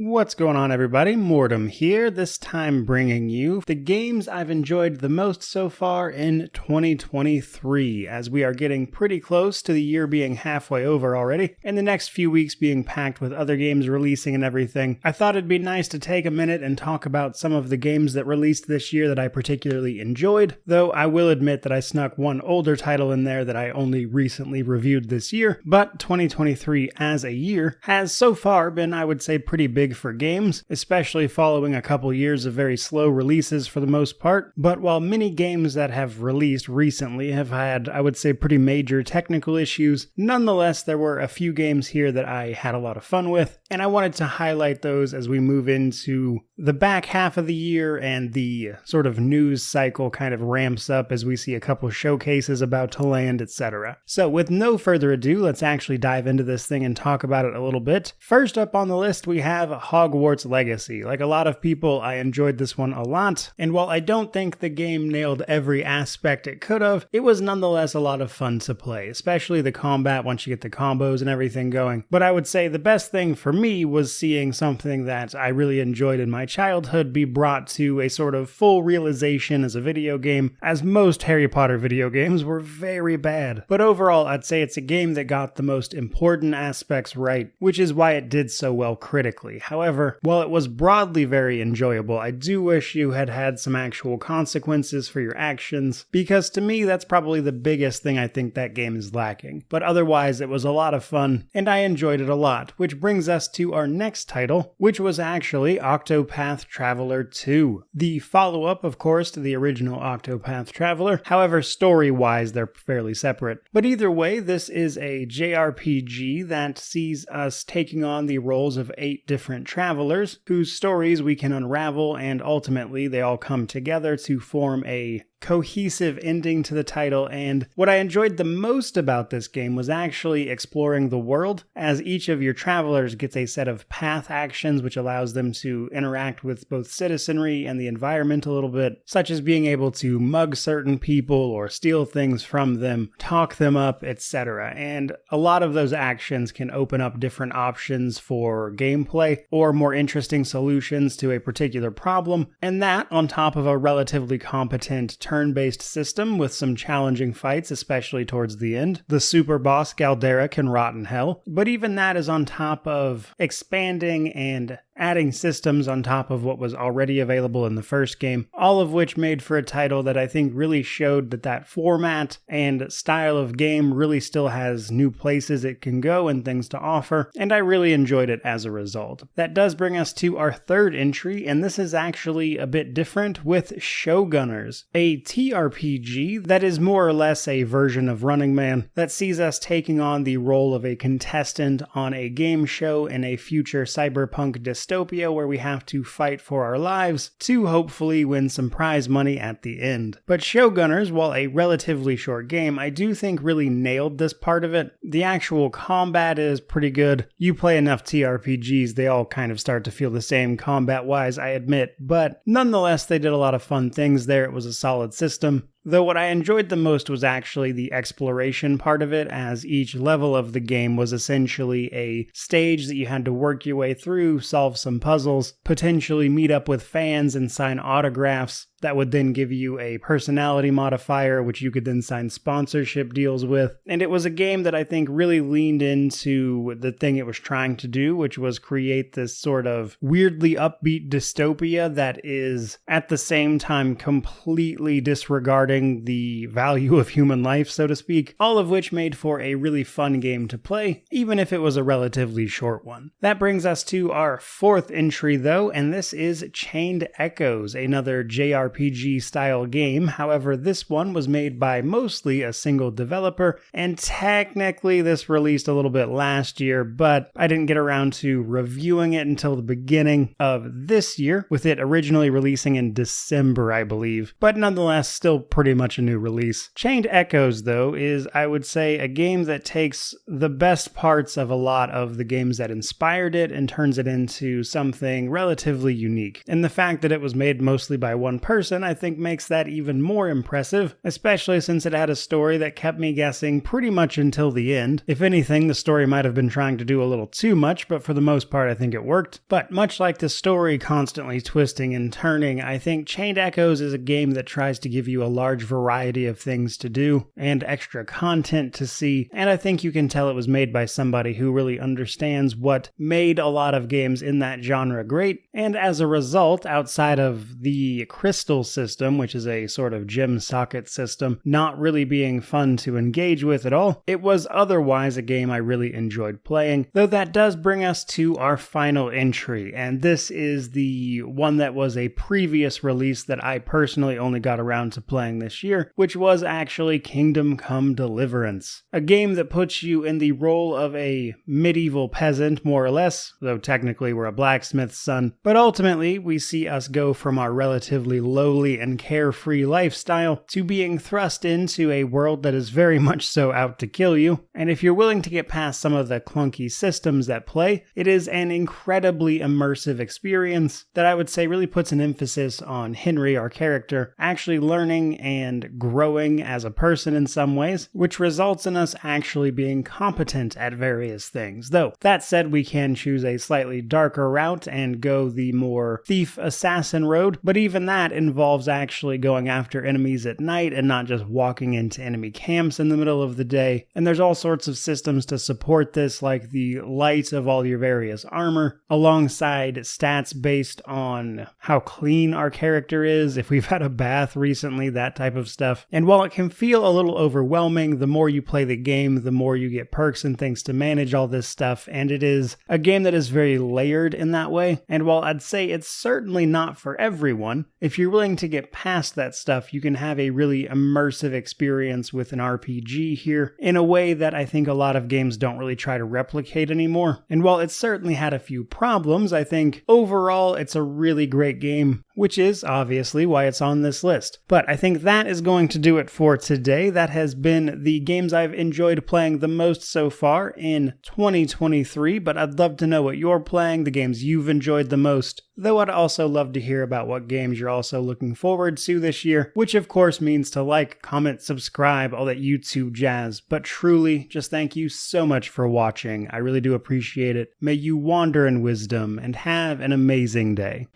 What's going on, everybody? Mortem here, this time bringing you the games I've enjoyed the most so far in 2023, as we are getting pretty close to the year being halfway over already, and the next few weeks being packed with other games releasing and everything. I thought it'd be nice to take a minute and talk about some of the games that released this year that I particularly enjoyed, though I will admit that I snuck one older title in there that I only recently reviewed this year, but 2023 as a year has so far been, I would say, pretty big for games, especially following a couple years of very slow releases for the most part. But while many games that have released recently have had, I would say, pretty major technical issues, nonetheless there were a few games here that I had a lot of fun with, and I wanted to highlight those as we move into the back half of the year and the sort of news cycle kind of ramps up as we see a couple showcases about to land, etc. So with no further ado, let's actually dive into this thing and talk about it a little bit. First up on the list we have Hogwarts Legacy. Like a lot of people, I enjoyed this one a lot, and while I don't think the game nailed every aspect it could have, it was nonetheless a lot of fun to play, especially the combat once you get the combos and everything going. But I would say the best thing for me was seeing something that I really enjoyed in my childhood be brought to a sort of full realization as a video game, as most Harry Potter video games were very bad. But overall, I'd say it's a game that got the most important aspects right, which is why it did so well critically. However, while it was broadly very enjoyable, I do wish you had had some actual consequences for your actions, because to me that's probably the biggest thing I think that game is lacking. But otherwise, it was a lot of fun, and I enjoyed it a lot, which brings us to our next title, which was actually Octopath Traveler 2. The follow-up, of course, to the original Octopath Traveler. However, story-wise, they're fairly separate. But either way, this is a JRPG that sees us taking on the roles of 8 different travelers, whose stories we can unravel, and ultimately they all come together to form a cohesive ending to the title. And what I enjoyed the most about this game was actually exploring the world, as each of your travelers gets a set of path actions which allows them to interact with both citizenry and the environment a little bit, such as being able to mug certain people or steal things from them, talk them up, etc. And a lot of those actions can open up different options for gameplay or more interesting solutions to a particular problem, and that on top of a relatively competent turn-based system with some challenging fights, especially towards the end. The super boss Galdera can rot in hell, but even that is on top of expanding and adding systems on top of what was already available in the first game, all of which made for a title that I think really showed that that format and style of game really still has new places it can go and things to offer, and I really enjoyed it as a result. That does bring us to our third entry, and this is actually a bit different with Showgunners, a TRPG that is more or less a version of Running Man that sees us taking on the role of a contestant on a game show in a future cyberpunk dystopia where we have to fight for our lives to hopefully win some prize money at the end. But Showgunners, while a relatively short game, I do think really nailed this part of it. The actual combat is pretty good. You play enough TRPGs, they all kind of start to feel the same combat-wise, I admit, but nonetheless they did a lot of fun things there. It was a solid system. Though what I enjoyed the most was actually the exploration part of it, as each level of the game was essentially a stage that you had to work your way through, solve some puzzles, potentially meet up with fans and sign autographs. That would then give you a personality modifier, which you could then sign sponsorship deals with. And it was a game that I think really leaned into the thing it was trying to do, which was create this sort of weirdly upbeat dystopia that is at the same time completely disregarding the value of human life, so to speak, all of which made for a really fun game to play, even if it was a relatively short one. That brings us to our fourth entry though, and this is Chained Echoes, another JRPG style game. However, this one was made by mostly a single developer, and technically this released a little bit last year, but I didn't get around to reviewing it until the beginning of this year, with it originally releasing in December, I believe, but nonetheless still pretty much a new release. Chained Echoes, though, is, I would say, a game that takes the best parts of a lot of the games that inspired it and turns it into something relatively unique. And the fact that it was made mostly by one person person I think makes that even more impressive, especially since it had a story that kept me guessing pretty much until the end. If anything, the story might have been trying to do a little too much, but for the most part I think it worked. But much like the story constantly twisting and turning, I think Chained Echoes is a game that tries to give you a large variety of things to do and extra content to see, and I think you can tell it was made by somebody who really understands what made a lot of games in that genre great, and as a result, outside of the crystal system, which is a sort of gem socket system, not really being fun to engage with at all, it was otherwise a game I really enjoyed playing, though that does bring us to our final entry, and this is the one that was a previous release that I personally only got around to playing this year, which was actually Kingdom Come Deliverance. A game that puts you in the role of a medieval peasant, more or less, though technically we're a blacksmith's son, but ultimately we see us go from our relatively lowly and carefree lifestyle to being thrust into a world that is very much so out to kill you, and if you're willing to get past some of the clunky systems that play, it is an incredibly immersive experience that I would say really puts an emphasis on Henry, our character, actually learning and growing as a person in some ways, which results in us actually being competent at various things. Though, that said, we can choose a slightly darker route and go the more thief-assassin road, but even that involves actually going after enemies at night and not just walking into enemy camps in the middle of the day, and there's all sorts of systems to support this, like the light of all your various armor, alongside stats based on how clean our character is, if we've had a bath recently, that type of stuff. And while it can feel a little overwhelming, the more you play the game, the more you get perks and things to manage all this stuff, and it is a game that is very layered in that way. And while I'd say it's certainly not for everyone, if you're willing to get past that stuff, you can have a really immersive experience with an RPG here in a way that I think a lot of games don't really try to replicate anymore. And while it certainly had a few problems, I think overall it's a really great game, which is obviously why it's on this list. But I think that is going to do it for today. That has been the games I've enjoyed playing the most so far in 2023, but I'd love to know what you're playing, the games you've enjoyed the most, though I'd also love to hear about what games you're also looking forward to this year, which of course means to like, comment, subscribe, all that YouTube jazz. But truly, just thank you so much for watching. I really do appreciate it. May you wander in wisdom and have an amazing day.